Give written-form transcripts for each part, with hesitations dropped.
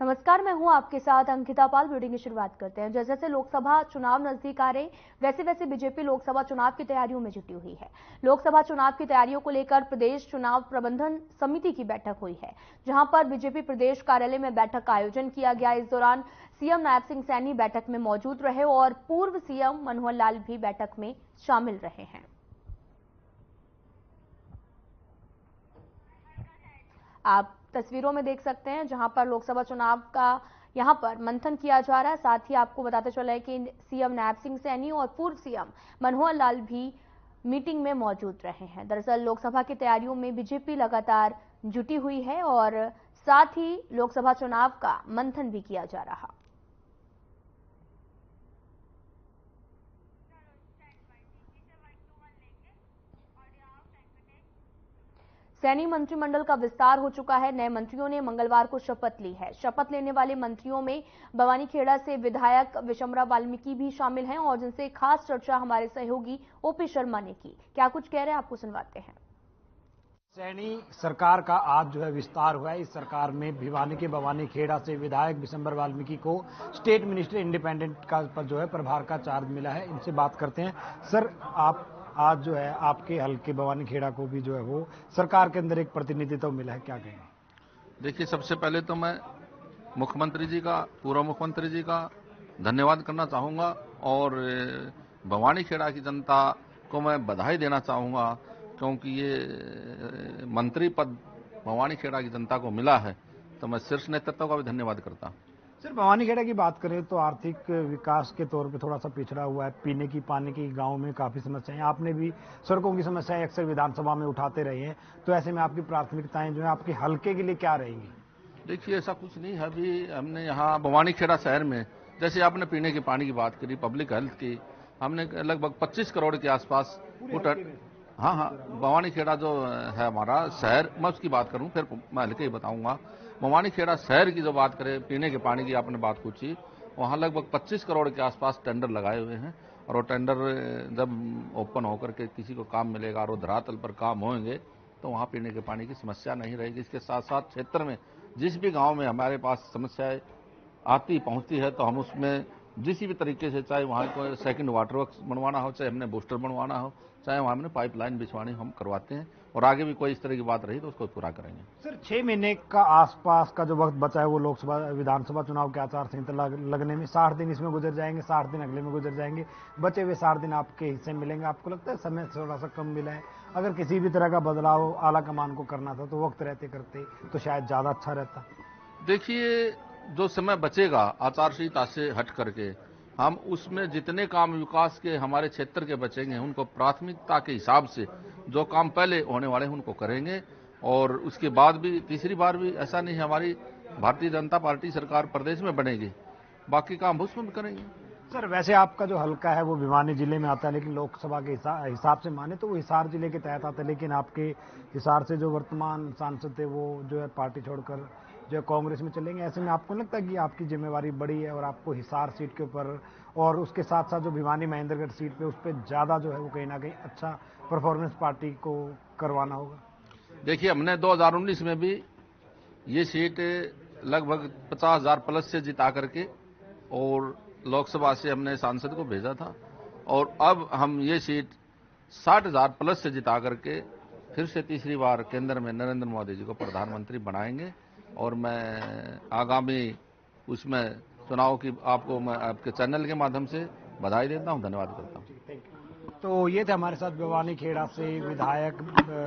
नमस्कार, मैं हूं आपके साथ अंकिता पाल। वीडियो की शुरुआत करते हैं। जैसे जैसे लोकसभा चुनाव नजदीक आ रहे, वैसे वैसे बीजेपी लोकसभा चुनाव की तैयारियों में जुटी हुई है। लोकसभा चुनाव की तैयारियों को लेकर प्रदेश चुनाव प्रबंधन समिति की बैठक हुई है, जहां पर बीजेपी प्रदेश कार्यालय में बैठक का आयोजन किया गया। इस दौरान सीएम नायब सिंह सैनी बैठक में मौजूद रहे और पूर्व सीएम मनोहर लाल भी बैठक में शामिल रहे हैं। आप तस्वीरों में देख सकते हैं जहां पर लोकसभा चुनाव का यहां पर मंथन किया जा रहा है। साथ ही आपको बताते चला है कि सीएम नायब सिंह सैनी और पूर्व सीएम मनोहर लाल भी मीटिंग में मौजूद रहे हैं। दरअसल लोकसभा की तैयारियों में बीजेपी लगातार जुटी हुई है और साथ ही लोकसभा चुनाव का मंथन भी किया जा रहा। सैनी मंत्रिमंडल का विस्तार हो चुका है। नए मंत्रियों ने मंगलवार को शपथ ली है। शपथ लेने वाले मंत्रियों में बवानीखेड़ा से विधायक विशंबरा वाल्मीकि भी शामिल हैं और जिनसे खास चर्चा हमारे सहयोगी ओपी शर्मा ने की। क्या कुछ कह रहे हैं, आपको सुनवाते हैं। सैनी सरकार का आज जो है विस्तार हुआ है। इस सरकार में भिवानी के बवानीखेड़ा से विधायक विशंबर वाल्मीकि को स्टेट मिनिस्टर इंडिपेंडेंट का पर जो है प्रभार का चार्ज मिला है। इनसे बात करते हैं। सर, आप आज जो है आपके हल्के बवानीखेड़ा को भी जो है वो सरकार के अंदर एक प्रतिनिधित्व मिला है, क्या कहेंगे? देखिए, सबसे पहले तो मैं मुख्यमंत्री जी का, पूर्व मुख्यमंत्री जी का धन्यवाद करना चाहूँगा और बवानीखेड़ा की जनता को मैं बधाई देना चाहूँगा, क्योंकि ये मंत्री पद बवानीखेड़ा की जनता को मिला है, तो मैं शीर्ष नेतृत्व का भी धन्यवाद करता हूँ। सर, बवानीखेड़ा की बात करें तो आर्थिक विकास के तौर पे थोड़ा सा पिछड़ा हुआ है। पीने की पानी की गांव में काफी समस्याएं, आपने भी सड़कों की समस्याएं अक्सर विधानसभा में उठाते रहे हैं, तो ऐसे में आपकी प्राथमिकताएं जो है आपके हल्के के लिए क्या रहेंगी? देखिए, ऐसा कुछ नहीं है। अभी हमने यहाँ बवानीखेड़ा शहर में, जैसे आपने पीने के पानी की बात करी, पब्लिक हेल्थ की, हमने लगभग 25 करोड़ के आसपास हाँ, बवानीखेड़ा जो है हमारा शहर, मैं उसकी बात करूं, फिर मैं हल्के ही बताऊंगा। बवानीखेड़ा शहर की जो बात करें, पीने के पानी की आपने बात पूछी, वहां लगभग 25 करोड़ के आसपास टेंडर लगाए हुए हैं और वो टेंडर जब ओपन होकर के किसी को काम मिलेगा और वो धरातल पर काम होंगे तो वहां पीने के पानी की समस्या नहीं रहेगी। इसके साथ साथ क्षेत्र में जिस भी गांव में हमारे पास समस्याएं आती पहुंचती है तो हम उसमें जिस भी तरीके से, चाहे वहाँ को सेकंड वाटर वर्क बनवाना हो, चाहे हमने बूस्टर बनवाना हो, चाहे वहाँ हमने पाइपलाइन बिछवानी, हम करवाते हैं और आगे भी कोई इस तरह की बात रही तो उसको पूरा करेंगे। सर, 6 महीने का आसपास का जो वक्त बचा है वो लोकसभा विधानसभा चुनाव के आचार संहिता लगने में 60 दिन इसमें गुजर जाएंगे, 60 दिन अगले में गुजर जाएंगे, बचे हुए 60 दिन आपके हिस्से मिलेंगे। आपको लगता है समय थोड़ा सा कम मिला है? अगर किसी भी तरह का बदलाव आला कमान को करना था तो वक्त रहते करते तो शायद ज्यादा अच्छा रहता। देखिए, जो समय बचेगा आचार संहिता से हट करके, हम उसमें जितने काम विकास के हमारे क्षेत्र के बचेंगे उनको प्राथमिकता के हिसाब से जो काम पहले होने वाले हैं उनको करेंगे और उसके बाद भी तीसरी बार भी ऐसा नहीं है, हमारी भारतीय जनता पार्टी सरकार प्रदेश में बनेगी, बाकी काम उसमें भी करेंगे। सर, वैसे आपका जो हल्का है वो भिवानी जिले में आता है, लेकिन लोकसभा के हिसाब से माने तो वो हिसार जिले के तहत आता है, लेकिन आपके हिसार से जो वर्तमान सांसद थे वो जो है पार्टी छोड़कर जो कांग्रेस में चलेंगे। ऐसे में आपको लगता है कि आपकी जिम्मेवारी बड़ी है और आपको हिसार सीट के ऊपर और उसके साथ साथ जो भिवानी महेंद्रगढ़ सीट पे उस पर ज्यादा जो है वो कहीं ना कहीं अच्छा परफॉर्मेंस पार्टी को करवाना होगा? देखिए, हमने 2019 में भी ये सीट लगभग 50,000 प्लस से जिता करके और लोकसभा से हमने सांसद को भेजा था और अब हम ये सीट 60,000 प्लस से जिता करके फिर से तीसरी बार केंद्र में नरेंद्र मोदी जी को प्रधानमंत्री बनाएंगे और मैं आगामी उसमें चुनाव की आपको मैं आपके चैनल के माध्यम से बधाई देता हूं, धन्यवाद करता हूं। तो ये थे हमारे साथ बवानीखेड़ा से विधायक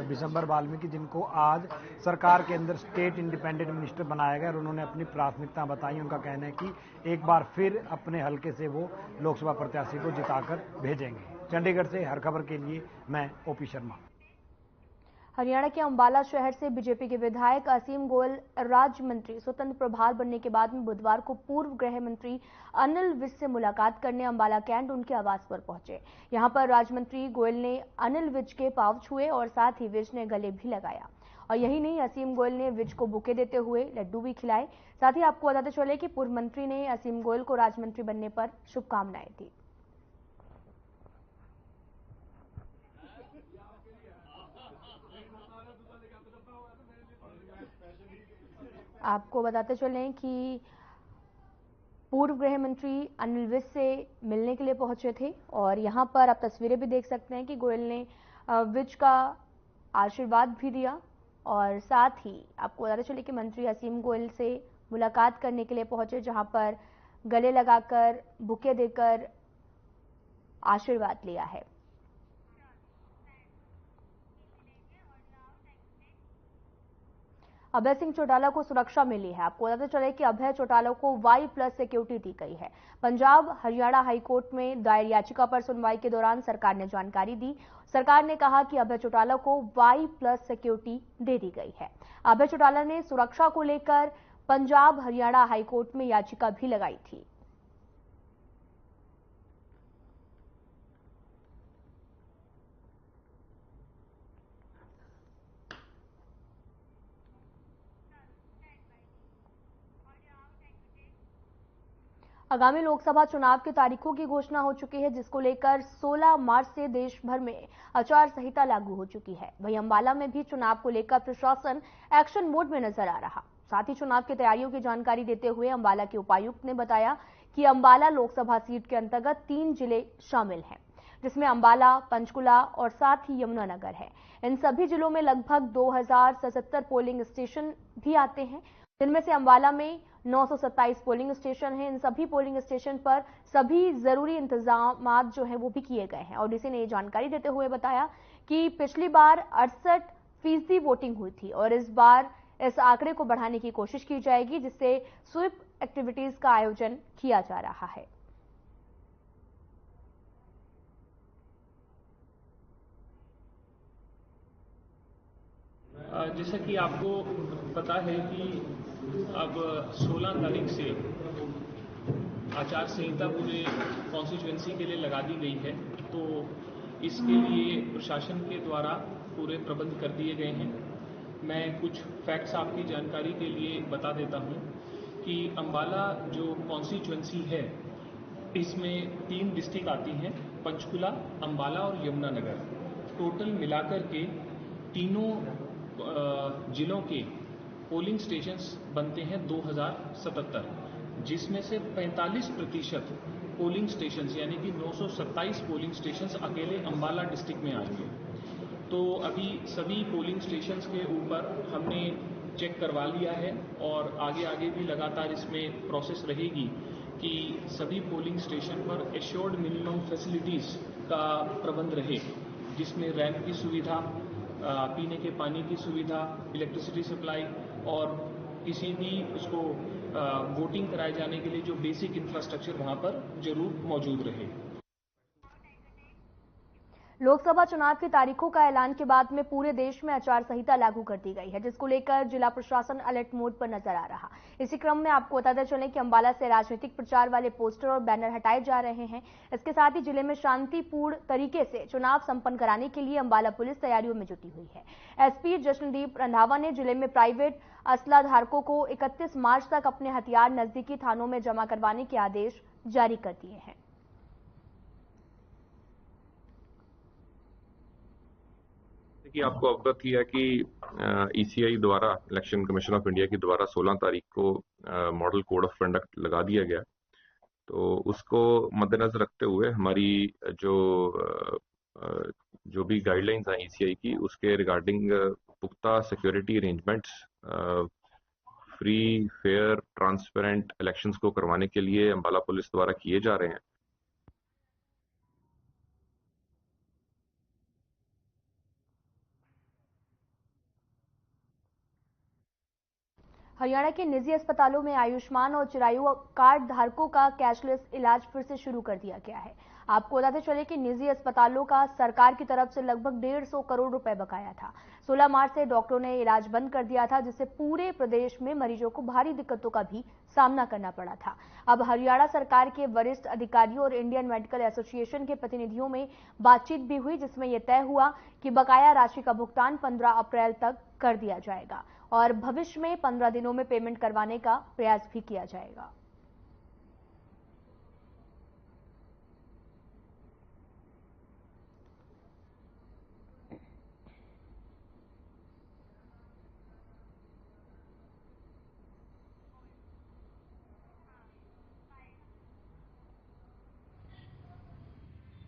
विशंबर वाल्मीकि, जिनको आज सरकार के अंदर स्टेट इंडिपेंडेंट मिनिस्टर बनाया गया और उन्होंने अपनी प्राथमिकता बताई। उनका कहना है कि एक बार फिर अपने हल्के से वो लोकसभा प्रत्याशी को जिताकर भेजेंगे। चंडीगढ़ से हर खबर के लिए मैं ओपी शर्मा। हरियाणा के अंबाला शहर से बीजेपी के विधायक असीम गोयल राज्य मंत्री स्वतंत्र प्रभार बनने के बाद में बुधवार को पूर्व गृह मंत्री अनिल विज से मुलाकात करने अंबाला कैंट उनके आवास पर पहुंचे। यहां पर राज्य मंत्री गोयल ने अनिल विज के पांव छुए और साथ ही विज ने गले भी लगाया। और यही नहीं, असीम गोयल ने विज को बुके देते हुए लड्डू भी खिलाए। साथ ही आपको बताते चले कि पूर्व मंत्री ने असीम गोयल को राज्य मंत्री बनने पर शुभकामनाएं दी। आपको बताते चलें कि पूर्व गृह मंत्री अनिल विज से मिलने के लिए पहुंचे थे और यहां पर आप तस्वीरें भी देख सकते हैं कि गोयल ने विज का आशीर्वाद भी दिया और साथ ही आपको बताते चले कि मंत्री असीम गोयल से मुलाकात करने के लिए पहुंचे, जहां पर गले लगाकर बुके देकर आशीर्वाद लिया है। अभय सिंह चौटाला को सुरक्षा मिली है। आपको बताते चले कि अभय चौटाला को Y+ सिक्योरिटी दी गई है। पंजाब हरियाणा हाईकोर्ट में दायर याचिका पर सुनवाई के दौरान सरकार ने जानकारी दी। सरकार ने कहा कि अभय चौटाला को Y+ सिक्योरिटी दे दी गई है। अभय चौटाला ने सुरक्षा को लेकर पंजाब हरियाणा हाईकोर्ट में याचिका भी लगाई थी। आगामी लोकसभा चुनाव की तारीखों की घोषणा हो चुकी है, जिसको लेकर 16 मार्च से देश भर में आचार संहिता लागू हो चुकी है। वहीं अंबाला में भी चुनाव को लेकर प्रशासन एक्शन मोड में नजर आ रहा। साथ ही चुनाव की तैयारियों की जानकारी देते हुए अंबाला के उपायुक्त ने बताया कि अंबाला लोकसभा सीट के अंतर्गत 3 जिले शामिल हैं, जिसमें अंबाला, पंचकुला और साथ ही यमुनानगर है। इन सभी जिलों में लगभग 2077 पोलिंग स्टेशन भी आते हैं, जिनमें से अंबाला में 927 पोलिंग स्टेशन हैं। इन सभी पोलिंग स्टेशन पर सभी जरूरी इंतजाम जो है वो भी किए गए हैं। और इसी ने जानकारी देते हुए बताया कि पिछली बार 68% वोटिंग हुई थी और इस बार इस आंकड़े को बढ़ाने की कोशिश की जाएगी, जिससे स्वीप एक्टिविटीज का आयोजन किया जा रहा है। जैसा कि आपको पता है कि अब 16 तारीख से आचार संहिता पूरे कॉन्स्टिट्यूएंसी के लिए लगा दी गई है, तो इसके लिए प्रशासन के द्वारा पूरे प्रबंध कर दिए गए हैं। मैं कुछ फैक्ट्स आपकी जानकारी के लिए बता देता हूं कि अंबाला जो कॉन्स्टिट्यूएंसी है, इसमें 3 डिस्ट्रिक्ट आती हैं, पंचकुला, अंबाला और यमुनानगर। टोटल मिलाकर के तीनों जिलों के पोलिंग स्टेशंस बनते हैं 2077, जिसमें से 45% पोलिंग स्टेशंस यानी कि 927 पोलिंग स्टेशंस अकेले अंबाला डिस्ट्रिक्ट में आएंगे। तो अभी सभी पोलिंग स्टेशंस के ऊपर हमने चेक करवा लिया है और आगे भी लगातार इसमें प्रोसेस रहेगी कि सभी पोलिंग स्टेशन पर एश्योर्ड मिनिमम फैसिलिटीज का प्रबंध रहे, जिसमें रैंप की सुविधा, पीने के पानी की सुविधा, इलेक्ट्रिसिटी सप्लाई और किसी भी उसको वोटिंग कराए जाने के लिए जो बेसिक इंफ्रास्ट्रक्चर वहां पर जरूर मौजूद रहे। लोकसभा चुनाव की तारीखों का ऐलान के बाद में पूरे देश में आचार संहिता लागू कर दी गई है, जिसको लेकर जिला प्रशासन अलर्ट मोड पर नजर आ रहा। इसी क्रम में आपको बताते चलें कि अंबाला से राजनीतिक प्रचार वाले पोस्टर और बैनर हटाए जा रहे हैं। इसके साथ ही जिले में शांतिपूर्ण तरीके से चुनाव संपन्न कराने के लिए अंबाला पुलिस तैयारियों में जुटी हुई है। एसपी जशनदीप रंधावा ने जिले में प्राइवेट असला धारकों को 31 मार्च तक अपने हथियार नजदीकी थानों में जमा करवाने के आदेश जारी कर दिए हैं। कि आपको अवगत किया कि ईसीआई द्वारा, इलेक्शन कमीशन ऑफ इंडिया के द्वारा 16 तारीख को मॉडल कोड ऑफ कंडक्ट लगा दिया गया। तो उसको मद्देनजर रखते हुए हमारी जो भी गाइडलाइंस हैं ईसीआई की, उसके रिगार्डिंग पुख्ता security arrangements, free fair transparent elections को करवाने के लिए अंबाला पुलिस द्वारा किए जा रहे हैं। हरियाणा के निजी अस्पतालों में आयुष्मान और चिरायु कार्ड धारकों का कैशलेस इलाज फिर से शुरू कर दिया गया है। आपको बताते चले कि निजी अस्पतालों का सरकार की तरफ से लगभग 150 करोड़ रुपए बकाया था। 16 मार्च से डॉक्टरों ने इलाज बंद कर दिया था, जिससे पूरे प्रदेश में मरीजों को भारी दिक्कतों का भी सामना करना पड़ा था। अब हरियाणा सरकार के वरिष्ठ अधिकारियों और इंडियन मेडिकल एसोसिएशन के प्रतिनिधियों में बातचीत भी हुई, जिसमें यह तय हुआ कि बकाया राशि का भुगतान 15 अप्रैल तक कर दिया जाएगा और भविष्य में 15 दिनों में पेमेंट करवाने का प्रयास भी किया जाएगा।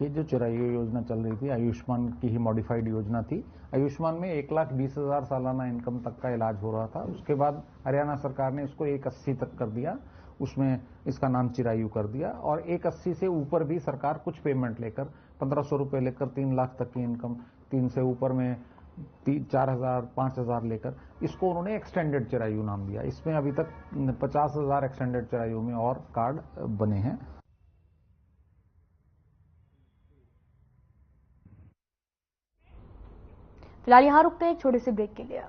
देखिए, जो चिरायु योजना चल रही थी आयुष्मान की ही मॉडिफाइड योजना थी। आयुष्मान में 1,20,000 सालाना इनकम तक का इलाज हो रहा था। उसके बाद हरियाणा सरकार ने इसको 1,80 तक कर दिया, उसमें इसका नाम चिरायु कर दिया। और 1,80 से ऊपर भी सरकार कुछ पेमेंट लेकर 1,500 रुपए लेकर 3 लाख तक की इनकम, 3 से ऊपर में 4,000 5,000 लेकर इसको उन्होंने एक्सटेंडेड चिरायु नाम दिया। इसमें अभी तक 50,000 एक्सटेंडेड चिरायु में और कार्ड बने हैं। फिलहाल यहां रुकते हैं एक छोटे से ब्रेक के लिए।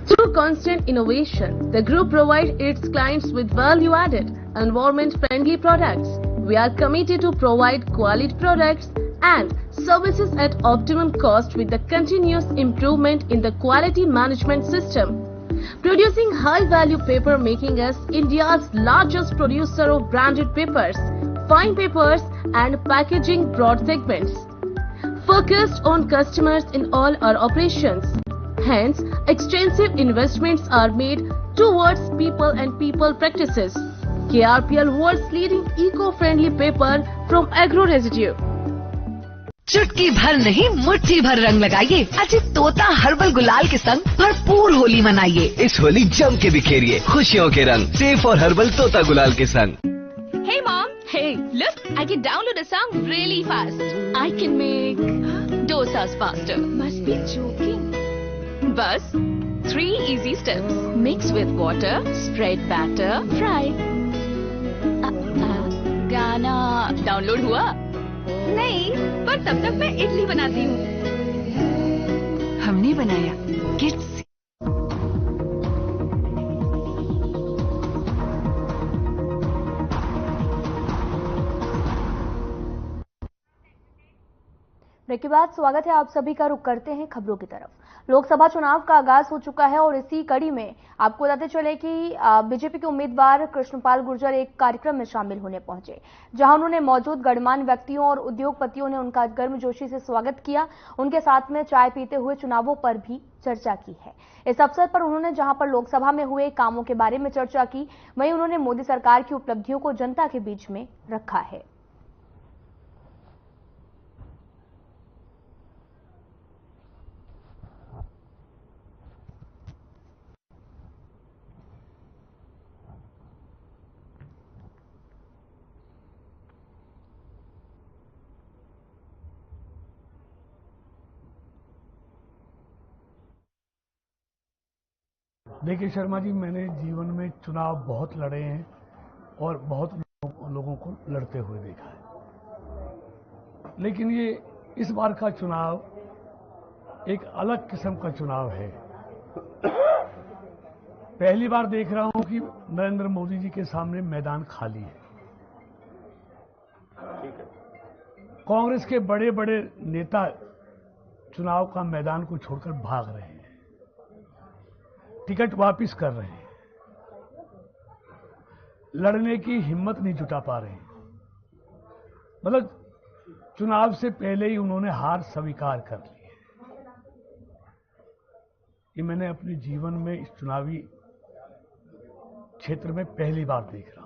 Through constant innovation, the group provides its clients with value-added, environment-friendly products. We are committed to provide quality products and services at optimum cost with the continuous improvement in the quality management system. Producing high-value paper, making us India's largest producer of branded papers, fine papers and packaging broad segments. Focused on customers in all our operations. Hence, extensive investments are made towards people and people practices. KRPL world's leading eco-friendly paper from agro residue. चुटकी भर नहीं मुट्ठी भर रंग लगाइए अजित तोता herbal गुलाल के संग भरपूर होली मनाइए। इस होली जम के बिखेरिए खुशियों के रंग सेफ और हर्बल तोता गुलाल के संग। Hey mom, hey, look, I can download a song really fast. I can make dosas faster. Must be joking. Bus, 3 easy steps. Mix with water, spread batter, fry. गाना डाउनलोड हुआ? नहीं, पर तब तक मैं इडली बनाती हूँ। हमने बनाया किड्स। ब्रेक के बाद स्वागत है आप सभी का। रुख करते हैं खबरों की तरफ। लोकसभा चुनाव का आगाज हो चुका है और इसी कड़ी में आपको बताते चले कि बीजेपी के उम्मीदवार कृष्णपाल गुर्जर एक कार्यक्रम में शामिल होने पहुंचे, जहां उन्होंने मौजूद गणमान्य व्यक्तियों और उद्योगपतियों ने उनका गर्मजोशी से स्वागत किया। उनके साथ में चाय पीते हुए चुनावों पर भी चर्चा की है। इस अवसर पर उन्होंने जहां पर लोकसभा में हुए कामों के बारे में चर्चा की, वहीं उन्होंने मोदी सरकार की उपलब्धियों को जनता के बीच में रखा है। देखिए शर्मा जी, मैंने जीवन में चुनाव बहुत लड़े हैं और बहुत लोगों को लड़ते हुए देखा है, लेकिन ये इस बार का चुनाव एक अलग किस्म का चुनाव है। पहली बार देख रहा हूं कि नरेंद्र मोदी जी के सामने मैदान खाली है। कांग्रेस के बड़े बड़े नेता चुनाव का मैदान को छोड़कर भाग रहे हैं, टिकट वापस कर रहे हैं, लड़ने की हिम्मत नहीं जुटा पा रहे हैं। मतलब चुनाव से पहले ही उन्होंने हार स्वीकार कर ली है। ये मैंने अपने जीवन में इस चुनावी क्षेत्र में पहली बार देख रहा हूं।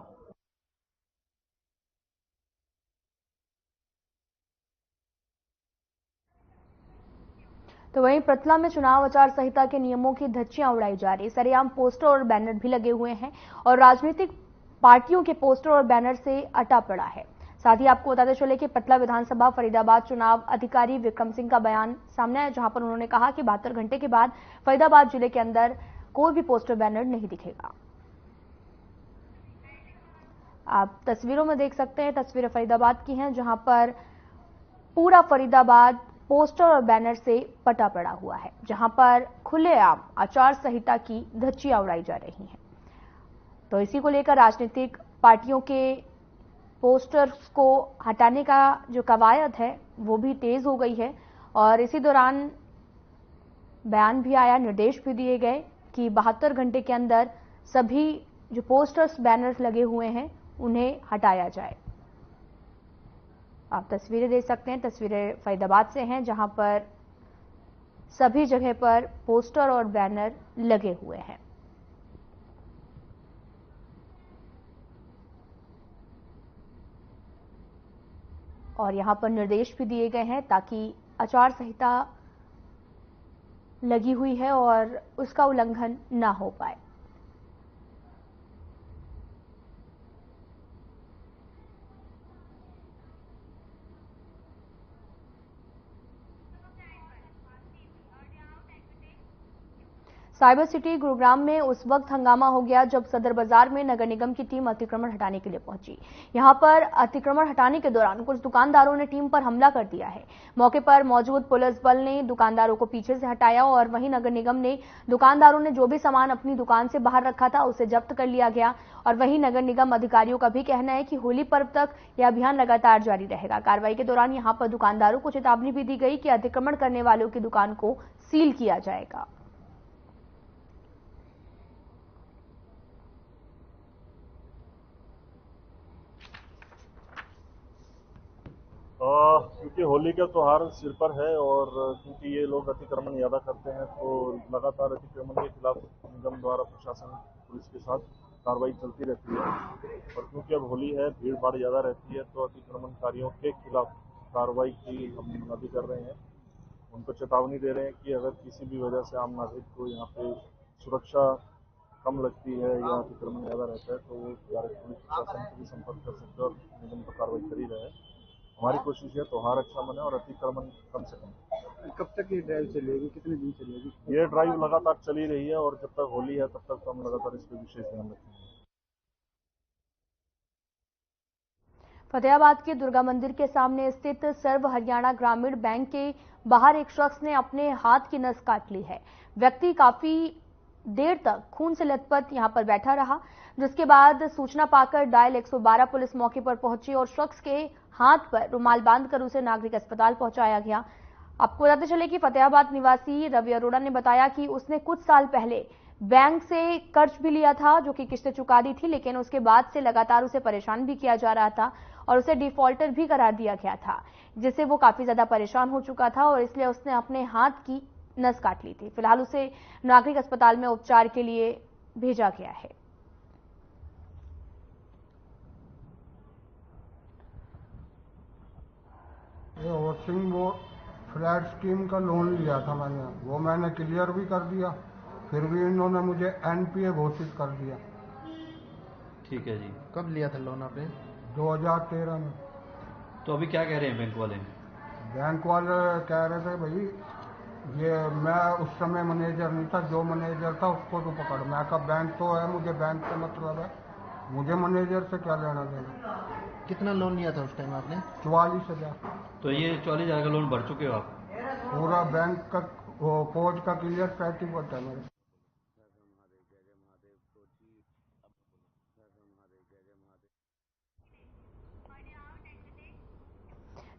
तो वहीं पृथला में चुनाव आचार संहिता के नियमों की धज्जियां उड़ाई जा रही। सरेआम पोस्टर और बैनर भी लगे हुए हैं और राजनीतिक पार्टियों के पोस्टर और बैनर से अटा पड़ा है। साथ ही आपको बताते चले कि पृथला विधानसभा फरीदाबाद चुनाव अधिकारी विक्रम सिंह का बयान सामने आया, जहां पर उन्होंने कहा कि 72 घंटे के बाद फरीदाबाद जिले के अंदर कोई भी पोस्टर बैनर नहीं दिखेगा। आप तस्वीरों में देख सकते हैं, तस्वीरें फरीदाबाद की हैं, जहां पर पूरा फरीदाबाद पोस्टर और बैनर से पटा पड़ा हुआ है, जहां पर खुलेआम आचार संहिता की धज्जियां उड़ाई जा रही हैं। तो इसी को लेकर राजनीतिक पार्टियों के पोस्टर्स को हटाने का जो कवायद है वो भी तेज हो गई है और इसी दौरान बयान भी आया, निर्देश भी दिए गए कि 72 घंटे के अंदर सभी जो पोस्टर्स बैनर्स लगे हुए हैं उन्हें हटाया जाए। आप तस्वीरें देख सकते हैं, तस्वीरें फरीदाबाद से हैं जहां पर सभी जगह पर पोस्टर और बैनर लगे हुए हैं। और यहां पर निर्देश भी दिए गए हैं ताकि आचार संहिता लगी हुई है और उसका उल्लंघन ना हो पाए। साइबर सिटी गुरुग्राम में उस वक्त हंगामा हो गया जब सदर बाजार में नगर निगम की टीम अतिक्रमण हटाने के लिए पहुंची। यहां पर अतिक्रमण हटाने के दौरान कुछ दुकानदारों ने टीम पर हमला कर दिया है। मौके पर मौजूद पुलिस बल ने दुकानदारों को पीछे से हटाया और वहीं नगर निगम ने दुकानदारों ने जो भी सामान अपनी दुकान से बाहर रखा था उसे जब्त कर लिया गया। और वहीं नगर निगम अधिकारियों का भी कहना है कि होली पर्व तक यह अभियान लगातार जारी रहेगा। कार्रवाई के दौरान यहां पर दुकानदारों को चेतावनी भी दी गई कि अतिक्रमण करने वालों की दुकान को सील किया जाएगा। क्योंकि होली का त्योहार सिर पर है और क्योंकि ये लोग अतिक्रमण ज्यादा करते हैं तो लगातार अतिक्रमण के खिलाफ निगम द्वारा प्रशासन पुलिस के साथ कार्रवाई चलती रहती है। और क्योंकि अब होली है, भीड़ भाड़ ज्यादा रहती है तो अतिक्रमणकारियों के खिलाफ कार्रवाई की हम अभी कर रहे हैं। उनको चेतावनी दे रहे हैं कि अगर किसी भी वजह से आम नागरिक को यहाँ पे सुरक्षा कम लगती है या अतिक्रमण ज्यादा रहता है तो वो डायरेक्ट पुलिस प्रशासन से भी संपर्क कर सकते हैं और निगम पर कार्रवाई कर ही रहे हैं। हमारी कोशिश है त्योहार अच्छा मने और अतिक्रमण कम से कम। कब तक ये ड्राइव चलेगी, कितने दिन चलेगी? ये ड्राइव लगातार चली रही है और जब तक होली है तब तक हम लगातार इस पर विशेष ध्यान रखेंगे। फतेहाबाद के दुर्गा मंदिर के सामने स्थित सर्व हरियाणा ग्रामीण बैंक के बाहर एक शख्स ने अपने हाथ की नस काट ली है। व्यक्ति काफी देर तक खून से लथपथ यहां पर बैठा रहा, जिसके बाद सूचना पाकर डायल 112 पुलिस मौके पर पहुंची और शख्स के हाथ पर रुमाल बांधकर उसे नागरिक अस्पताल पहुंचाया गया। आपको बताते चले कि फतेहाबाद निवासी रवि अरोड़ा ने बताया कि उसने कुछ साल पहले बैंक से कर्ज भी लिया था जो कि किस्तें चुका दी थी, लेकिन उसके बाद से लगातार उसे परेशान भी किया जा रहा था और उसे डिफॉल्टर भी करार दिया गया था, जिससे वो काफी ज्यादा परेशान हो चुका था और इसलिए उसने अपने हाथ की नस काट ली थी। फिलहाल उसे नागरिक अस्पताल में उपचार के लिए भेजा गया है। ये हाउसिंग वो फ्लैट स्कीम का लोन लिया था मैंने, वो मैंने क्लियर भी कर दिया, फिर भी इन्होंने मुझे एनपीए घोषित कर दिया। ठीक है जी। कब लिया था लोन आपने? 2013 में। तो अभी क्या कह रहे हैं बैंक वाले? बैंक वाले कह रहे थे भाई ये मैं उस समय मैनेजर नहीं था, जो मैनेजर था उसको तो पकड़। मैं कहा बैंक तो है, मुझे बैंक से मतलब है, मुझे मैनेजर से क्या लेना देना। कितना लोन लिया था उस टाइम आपने? 44,000। तो ये 44,000 का लोन भर चुके हो आप? पूरा बैंक का फौज का क्लियर सर्टिफिकेट है मेरे।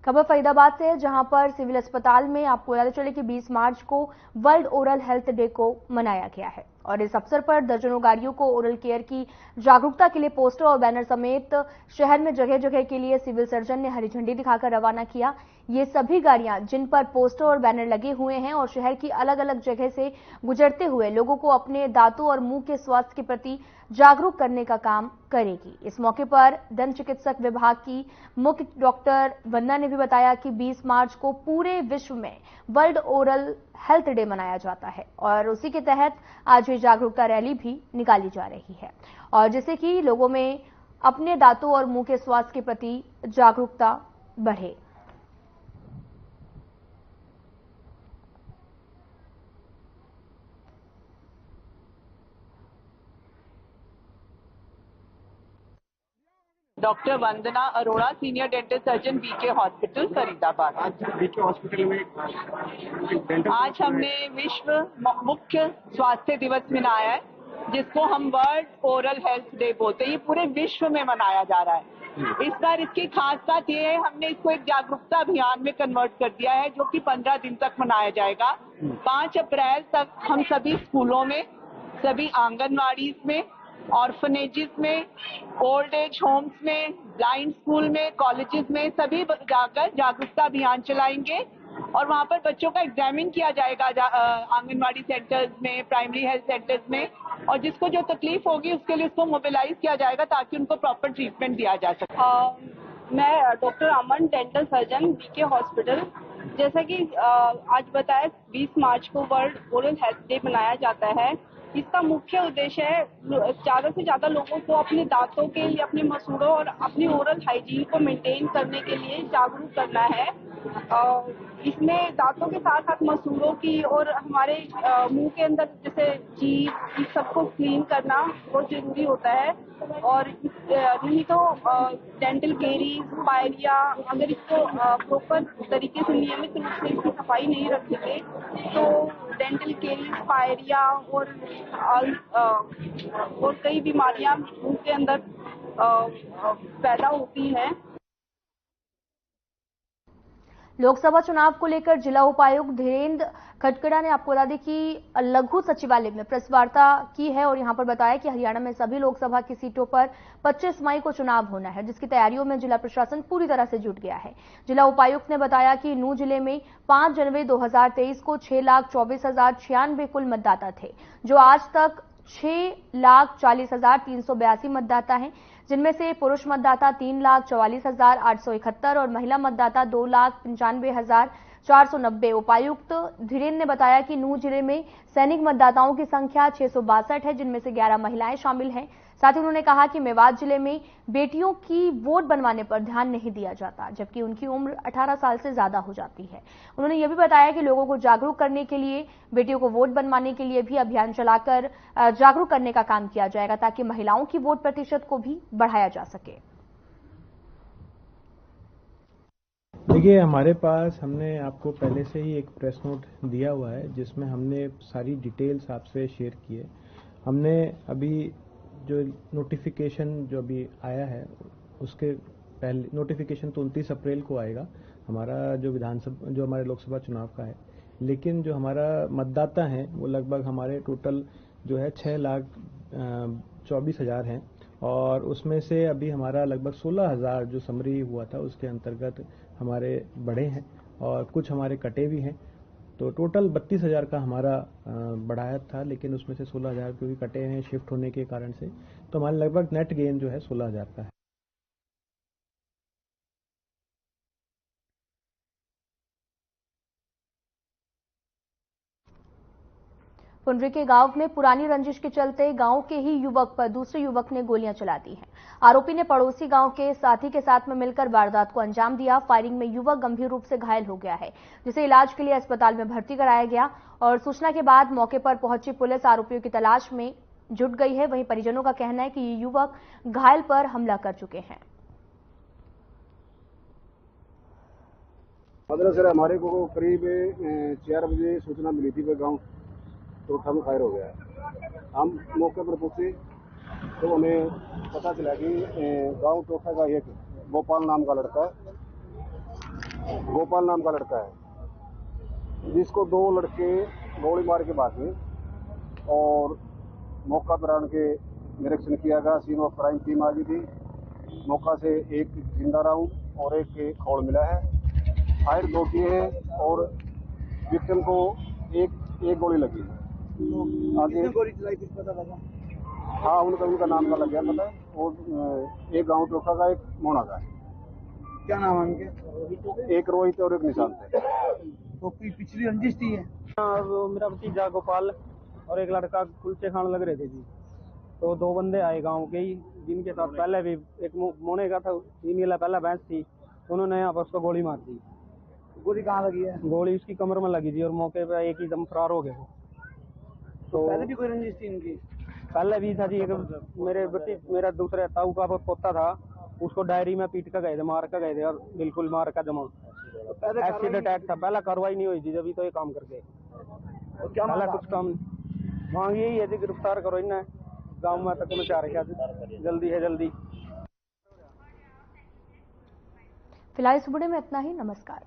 खबर फरीदाबाद से है जहां पर सिविल अस्पताल में आपको बताते चले कि 20 मार्च को वर्ल्ड ओरल हेल्थ डे को मनाया गया है और इस अवसर पर दर्जनों गाड़ियों को ओरल केयर की जागरूकता के लिए पोस्टर और बैनर समेत शहर में जगह जगह के लिए सिविल सर्जन ने हरी झंडी दिखाकर रवाना किया। ये सभी गाड़ियां जिन पर पोस्टर और बैनर लगे हुए हैं और शहर की अलग अलग जगह से गुजरते हुए लोगों को अपने दांतों और मुंह के स्वास्थ्य के प्रति जागरूक करने का काम करेगी। इस मौके पर दंत चिकित्सक विभाग की मुख्य डॉक्टर वंदना ने भी बताया कि 20 मार्च को पूरे विश्व में वर्ल्ड ओरल हेल्थ डे मनाया जाता है और उसी के तहत आज ये जागरूकता रैली भी निकाली जा रही है और जिससे कि लोगों में अपने दांतों और मुंह के स्वास्थ्य के प्रति जागरूकता बढ़े। Doctor Vandana Arora, senior dental surgeon, BK hospital Faridabad. आज बीके हॉस्पिटल में आज हमने विश्व मुख्य स्वास्थ्य दिवस मनाया है जिसको हम वर्ल्ड ओरल हेल्थ डे बोलते हैं। ये पूरे विश्व में मनाया जा रहा है। इस बार इसकी खास बात ये है, हमने इसको एक जागरूकता अभियान में कन्वर्ट कर दिया है जो कि 15 दिन तक मनाया जाएगा। 5 अप्रैल तक हम सभी स्कूलों में, सभी आंगनवाड़ी में, ऑर्फनेजेस में, ओल्ड एज होम्स में, ब्लाइंड स्कूल में, कॉलेजेस में सभी जाकर जागरूकता अभियान चलाएंगे और वहां पर बच्चों का एग्जामिन किया जाएगा आंगनवाड़ी सेंटर्स में, प्राइमरी हेल्थ सेंटर्स में, और जिसको जो तकलीफ होगी उसके लिए उसको मोबिलाइज किया जाएगा ताकि उनको प्रॉपर ट्रीटमेंट दिया जा सके। मैं डॉक्टर अमन, डेंटल सर्जन, बीके हॉस्पिटल। जैसा कि आज बताया 20 मार्च को वर्ल्ड ओरल हेल्थ डे मनाया जाता है। इसका मुख्य उद्देश्य है ज़्यादा से ज़्यादा लोगों को अपने दांतों के लिए, अपने मसूड़ों और अपनी ओरल हाइजीन को मेंटेन करने के लिए जागरूक करना है। इसमें दांतों के साथ साथ मसूड़ों की और हमारे मुंह के अंदर जैसे जीभ, इस सबको क्लीन करना बहुत जरूरी होता है। और नहीं तो डेंटल केरीज, पायरिया, अगर इसको प्रॉपर तरीके से नियमित रूप से इसकी सफाई नहीं रखेंगे तो डेंटल केरीज, पायरिया और कई बीमारियां मुंह के अंदर पैदा होती हैं। लोकसभा चुनाव को लेकर जिला उपायुक्त धीरेन्द्र खटकड़ा ने आपको बता दें कि लघु सचिवालय में प्रेस वार्ता की है और यहां पर बताया कि हरियाणा में सभी लोकसभा की सीटों पर 25 मई को चुनाव होना है, जिसकी तैयारियों में जिला प्रशासन पूरी तरह से जुट गया है। जिला उपायुक्त ने बताया कि नूंह जिले में 5 जनवरी 2023 को 6,24,096 कुल मतदाता थे, जो आज तक 6,40,382 मतदाता हैं, जिनमें से पुरुष मतदाता 3,44,871 और महिला मतदाता 2,95,490। उपायुक्त धीरेन्द्र ने बताया कि नूंह जिले में सैनिक मतदाताओं की संख्या 662 है, जिनमें से 11 महिलाएं शामिल हैं। साथ ही उन्होंने कहा कि मेवात जिले में बेटियों की वोट बनवाने पर ध्यान नहीं दिया जाता, जबकि उनकी उम्र 18 साल से ज्यादा हो जाती है। उन्होंने यह भी बताया कि लोगों को जागरूक करने के लिए बेटियों को वोट बनवाने के लिए भी अभियान चलाकर जागरूक करने का काम किया जाएगा, ताकि महिलाओं की वोट प्रतिशत को भी बढ़ाया जा सके। देखिए, हमारे पास हमने आपको पहले से ही एक प्रेस नोट दिया हुआ है जिसमें हमने सारी डिटेल्स आपसे शेयर की है। हमने अभी जो नोटिफिकेशन जो अभी आया है उसके पहले, नोटिफिकेशन तो 29 अप्रैल को आएगा हमारा जो हमारे लोकसभा चुनाव का है, लेकिन जो हमारा मतदाता हैं वो लगभग हमारे टोटल जो है 6,24,000 हैं और उसमें से अभी हमारा लगभग 16,000 जो समरी हुआ था उसके अंतर्गत हमारे बढ़े हैं और कुछ हमारे कटे भी हैं। तो टोटल 32,000 का हमारा बढ़ाया था, लेकिन उसमें से 16,000 क्योंकि कटे हैं शिफ्ट होने के कारण से, तो हमारा लगभग नेट गेन जो है 16,000 का है। पुंडरी के गांव में पुरानी रंजिश के चलते गांव के ही युवक पर दूसरे युवक ने गोलियां चला दी हैं। आरोपी ने पड़ोसी गांव के साथी के साथ में मिलकर वारदात को अंजाम दिया। फायरिंग में युवक गंभीर रूप से घायल हो गया है, जिसे इलाज के लिए अस्पताल में भर्ती कराया गया और सूचना के बाद मौके पर पहुंची पुलिस आरोपियों की तलाश में जुट गई है। वहीं परिजनों का कहना है कि ये युवक घायल पर हमला कर चुके हैं। सर, हमारे को करीब 4 बजे सूचना मिली थी गाँव टोठा में फायर हो गया है। हम मौके पर पहुंचे तो हमें पता चला कि गांव टोठा का एक गोपाल नाम का लड़का है जिसको 2 लड़के गोली मार के भागे और मौका पर आने के निरीक्षण किया गया। सीन ऑफ क्राइम टीम आ गई थी। मौका से एक जिंदा राउंड और एक खोल मिला है। फायर 2 किए हैं और विक्टिम को एक गोली लगी। आगे गोली चलाई कुछ पता लगा? हाँ, उनका नाम का लग गया पता है। और एक गांव टोखा का, एक मोना का है। क्या नाम है उनके? एक रोहित और एक निशांत है। तो पिछली रंजिश थी है? वो मेरा भतीजा गोपाल और एक लड़का कुलचे खान लग रहे थे जी। तो 2 बंदे आए गांव के ही, जिनके साथ पहले भी एक मोने का था, इनके पहले भैंस थी, उन्होंने यहाँ पर उसको गोली मार दी। गोली कहाँ लगी है? गोली उसकी कमर में लगी थी और मौके पर एक ही दम फरार हो गए। तो पहले भी कोई रंजिश थी इनकी? पहले भी था जी। एक मेरा दूसरे ताऊ का पोता था, उसको डायरी में पीट कर गए थे, मार कर गए थे और बिल्कुल मार का जमा। एक्सीडेंट अटैक था। पहला कार्रवाई नहीं हुई थी, जब तो ये काम करके पहला कुछ काम मांग यही है, गिरफ्तार करो इन्हें, गाँव में तक मचा रखा, जल्दी है जल्दी। फिलहाल इस बुलेटिन में इतना ही। नमस्कार।